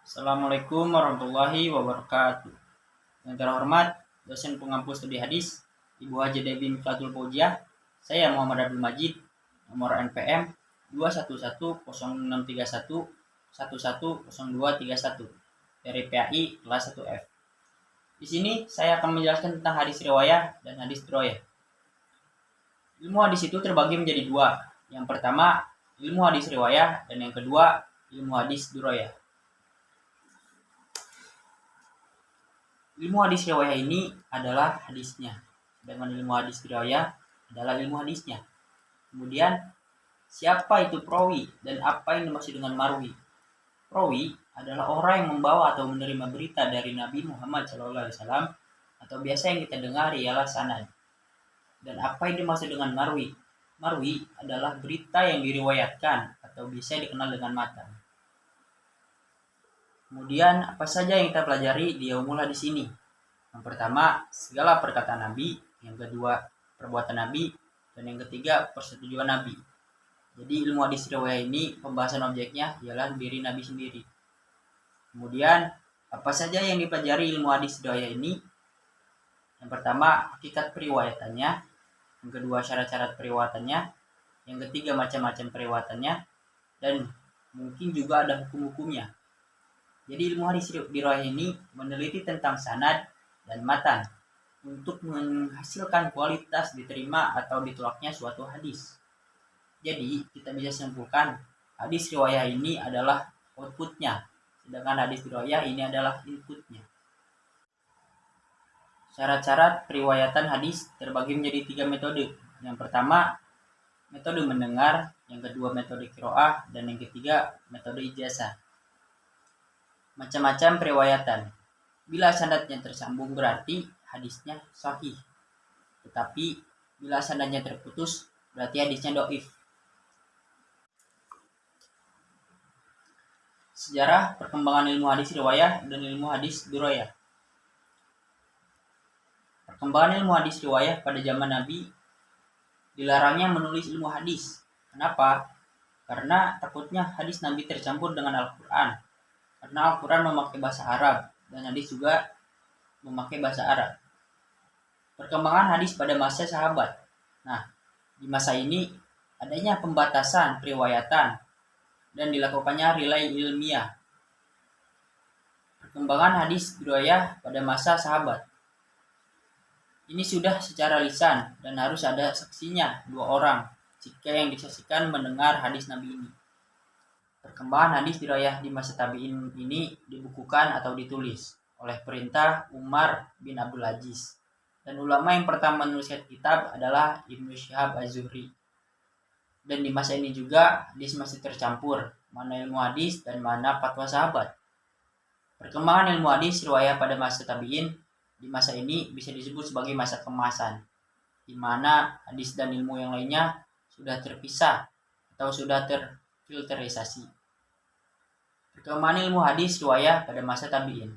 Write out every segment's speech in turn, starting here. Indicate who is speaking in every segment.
Speaker 1: Assalamualaikum warahmatullahi wabarakatuh. Yang terhormat dosen pengampu studi hadis Ibu Haji Dewi Miflatul Fauziah, saya Muhammad Abdul Majid, nomor NPM 2110631110231 dari PAI kelas 1F. Di sini saya akan menjelaskan tentang hadis riwayah dan hadis diroyah. Ilmu hadis itu terbagi menjadi dua. Yang pertama, ilmu hadis riwayah, dan yang kedua, ilmu hadis diroyah. Ilmu hadis riwayah ini adalah hadisnya, sedangkan ilmu hadis riwayah adalah ilmu hadisnya. Kemudian, siapa itu perawi dan apa yang dimaksud dengan marwi? Perawi adalah orang yang membawa atau menerima berita dari Nabi Muhammad SAW, atau biasa yang kita dengar ialah sanad. Dan apa yang dimaksud dengan marwi? Marwi adalah berita yang diriwayatkan atau bisa dikenal dengan matan. Kemudian apa saja yang kita pelajari di ilmu hadis ini? Yang pertama, segala perkataan Nabi. Yang kedua, perbuatan Nabi. Dan yang ketiga, persetujuan Nabi. Jadi ilmu hadis riwayah ini pembahasan objeknya ialah diri Nabi sendiri. Kemudian apa saja yang dipelajari ilmu hadis riwayah ini? Yang pertama, hakikat periwayatannya. Yang kedua, syarat-syarat periwayatannya. Yang ketiga, macam-macam periwayatannya. Dan mungkin juga ada hukum-hukumnya. Jadi ilmu hadis riwayah ini meneliti tentang sanad dan matan untuk menghasilkan kualitas diterima atau ditolaknya suatu hadis. Jadi kita bisa simpulkan hadis riwayah ini adalah outputnya, sedangkan hadis riwayah ini adalah inputnya. Syarat-syarat periwayatan hadis terbagi menjadi 3 metode. Yang pertama, metode mendengar, yang kedua metode qiraah, dan yang ketiga metode ijazah. Macam-macam periwayatan. Bila sanadnya tersambung berarti hadisnya sahih. Tetapi bila sanadnya terputus berarti hadisnya dhaif. Sejarah perkembangan ilmu hadis riwayah dan ilmu hadis diroyah. Perkembangan ilmu hadis riwayah pada zaman Nabi, dilarangnya menulis ilmu hadis. Kenapa? Karena takutnya hadis Nabi tercampur dengan Al-Quran. Karena Al-Quran memakai bahasa Arab dan hadis juga memakai bahasa Arab. Perkembangan hadis pada masa sahabat. Nah, di masa ini adanya pembatasan periwayatan dan dilakukannya relay ilmiah. Perkembangan hadis riwayah pada masa sahabat. Ini sudah secara lisan dan harus ada saksinya 2 orang jika yang disaksikan mendengar hadis Nabi ini. Perkembangan hadis riwayah di masa tabi'in ini dibukukan atau ditulis oleh perintah Umar bin Abdul Aziz. Dan ulama yang pertama menuliskan kitab adalah Ibnu Syihab Az-Zuhri. Dan di masa ini juga hadis masih tercampur, mana ilmu hadis dan mana fatwa sahabat. Perkembangan ilmu hadis riwayah pada masa tabi'in di masa ini bisa disebut sebagai masa kemasan, di mana hadis dan ilmu yang lainnya sudah terpisah atau sudah terfilterisasi. Perkembangan ilmu hadis riwayah pada masa tabi'in.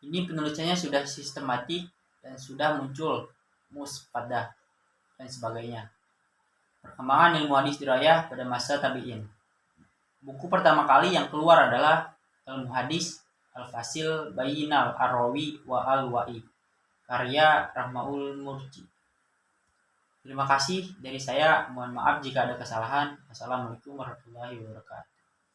Speaker 1: Ini penulisannya sudah sistematik dan sudah muncul muspadah dan sebagainya. Perkembangan ilmu hadis riwayah pada masa tabi'in. Buku pertama kali yang keluar adalah Ilmu Hadis Al-Fasil Bainal Ar-Rawi wa Al-Wa'i, karya Rahmaul Murji. Terima kasih dari saya. Mohon maaf jika ada kesalahan. Wassalamualaikum warahmatullahi wabarakatuh.